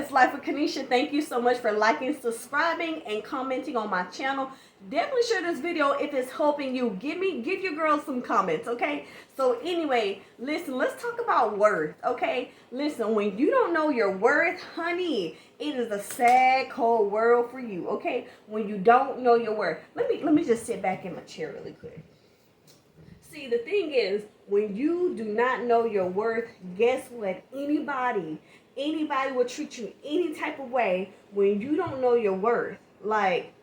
it's Life with Kanisha. Thank you so much for liking, subscribing, and commenting on my channel. Definitely share this video if it's helping you. Give your girls some comments, okay? So anyway, listen, let's talk about worth, okay? Listen, when you don't know your worth, honey, it is a sad, cold world for you, okay? When you don't know your worth. Let me just sit back in my chair really quick. See, the thing is, when you do not know your worth, guess what? Anybody will treat you any type of way when you don't know your worth. Like,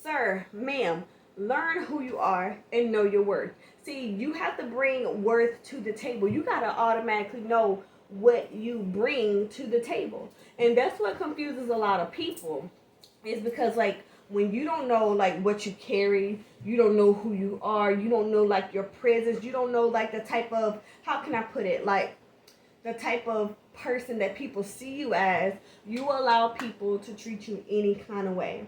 sir, ma'am, learn who you are and know your worth. See, you have to bring worth to the table. You got to automatically know what you bring to the table. And that's what confuses a lot of people, is because, like, when you don't know, like, what you carry, you don't know who you are, you don't know, like, your presence, you don't know, like, the type of, how can I put it, like, the type of person that people see you as, you allow people to treat you any kind of way.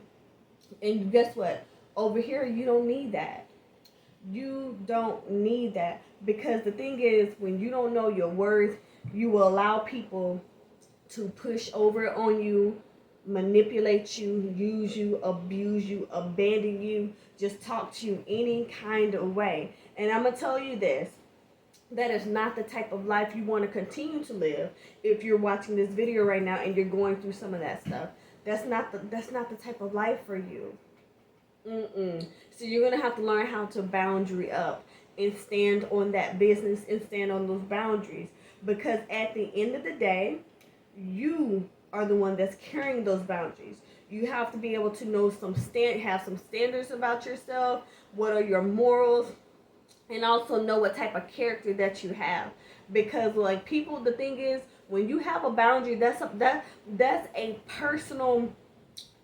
And guess what? Over here, you don't need that. You don't need that. Because the thing is, when you don't know your worth, you will allow people to push over on you, manipulate you, use you, abuse you, abandon you, just talk to you any kind of way. And I'm going to tell you this. That is not the type of life you want to continue to live. If you're watching this video right now and you're going through some of that stuff, that's not the type of life for you. So you're gonna have to learn how to boundary up and stand on that business and stand on those boundaries. Because at the end of the day, you are the one that's carrying those boundaries. You have to be able to know have some standards about yourself. What are your morals? And also know what type of character that you have. Because, like, people, the thing is, when you have a boundary, that's a personal,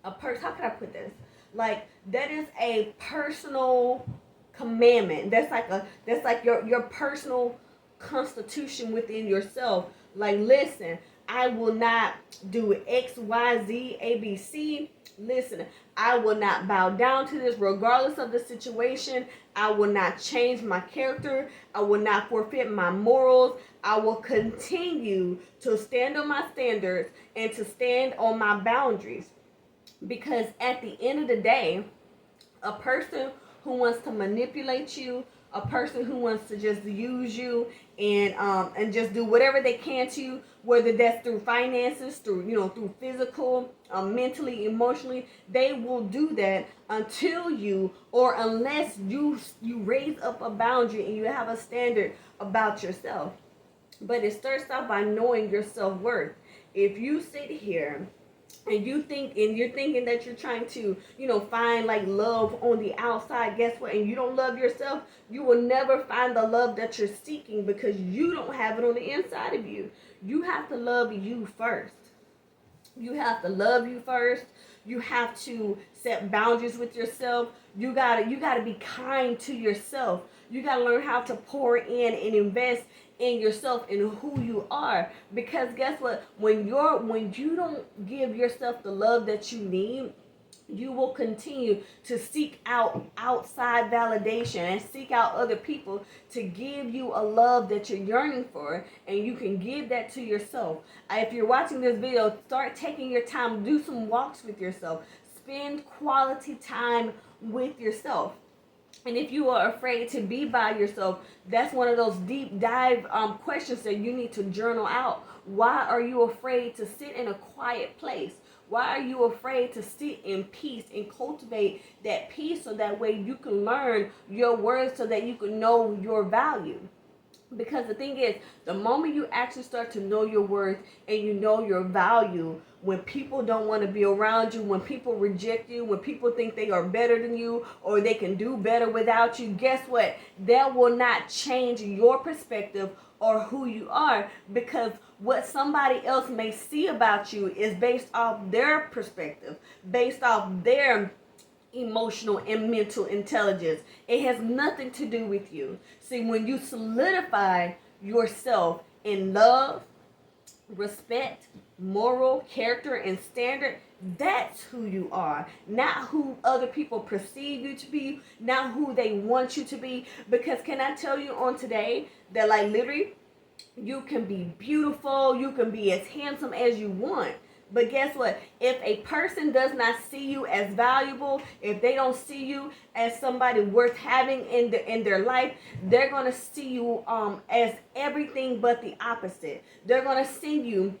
how can I put this? Like, that is a personal commandment. That's like your personal constitution within yourself. Like, listen, I will not do X, Y, Z, A, B, C. Listen, I will not bow down to this regardless of the situation. I will not change my character. I will not forfeit my morals. I will continue to stand on my standards and to stand on my boundaries. Because at the end of the day, a person who wants to manipulate you, a person who wants to just use you and just do whatever they can to you, whether that's through finances, through physical, mentally, emotionally, they will do that until you, or unless you raise up a boundary and you have a standard about yourself. But it starts out by knowing your self-worth. If you sit here and you're thinking that you're trying to, find like love on the outside, guess what? And you don't love yourself, you will never find the love that you're seeking, because you don't have it on the inside of you. You have to love you first. You have to love you first. You have to set boundaries with yourself. You gotta be kind to yourself. You gotta learn how to pour in and invest in yourself and who you are. Because guess what? When you don't give yourself the love that you need, you will continue to seek out outside validation and seek out other people to give you a love that you're yearning for, and you can give that to yourself. If you're watching this video, start taking your time, do some walks with yourself, spend quality time with yourself. And if you are afraid to be by yourself, that's one of those deep dive questions that you need to journal out. Why are you afraid to sit in a quiet place? Why are you afraid to sit in peace and cultivate that peace, so that way you can learn your worth, so that you can know your value? Because the thing is, the moment you actually start to know your worth and you know your value, when people don't want to be around you, when people reject you, when people think they are better than you or they can do better without you, guess what? That will not change your perspective or who you are, because what somebody else may see about you is based off their perspective, based off their emotional and mental intelligence. It has nothing to do with you. See, when you solidify yourself in love, respect, moral, character, and standard, that's who you are. Not who other people perceive you to be, not who they want you to be. Because can I tell you on today that, like, literally, you can be beautiful, you can be as handsome as you want. But guess what? If a person does not see you as valuable, if they don't see you as somebody worth having in their life, they're gonna see you as everything but the opposite. They're gonna see you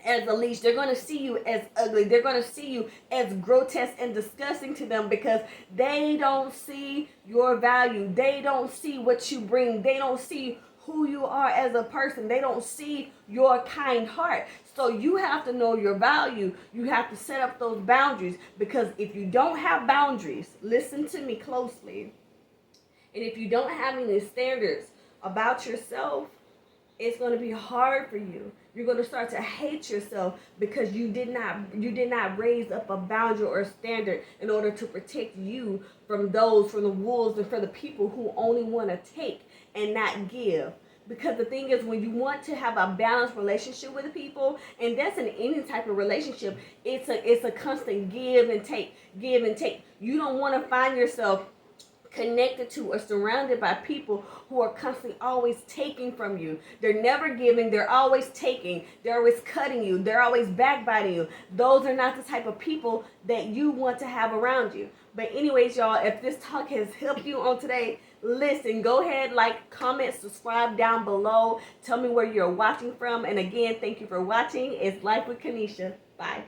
as a leash. They're going to see you as ugly. They're going to see you as grotesque and disgusting to them because they don't see your value. They don't see what you bring. They don't see who you are as a person. They don't see your kind heart. So you have to know your value. You have to set up those boundaries, because if you don't have boundaries, listen to me closely, and if you don't have any standards about yourself, it's going to be hard for you. You're going to start to hate yourself because you did not raise up a boundary or a standard in order to protect you from the wolves, and for the people who only want to take and not give. Because the thing is, when you want to have a balanced relationship with people, and that's in any type of relationship, it's a constant give and take, give and take. You don't want to find yourself connected to or surrounded by people who are constantly always taking from you. They're never giving, they're always taking, they're always cutting you, they're always backbiting you. Those are not the type of people that you want to have around you. But anyways, y'all, if this talk has helped you on today, listen, go ahead, like, comment, subscribe down below. Tell me where you're watching from. And again, thank you for watching. It's Life with Kanisha. Bye.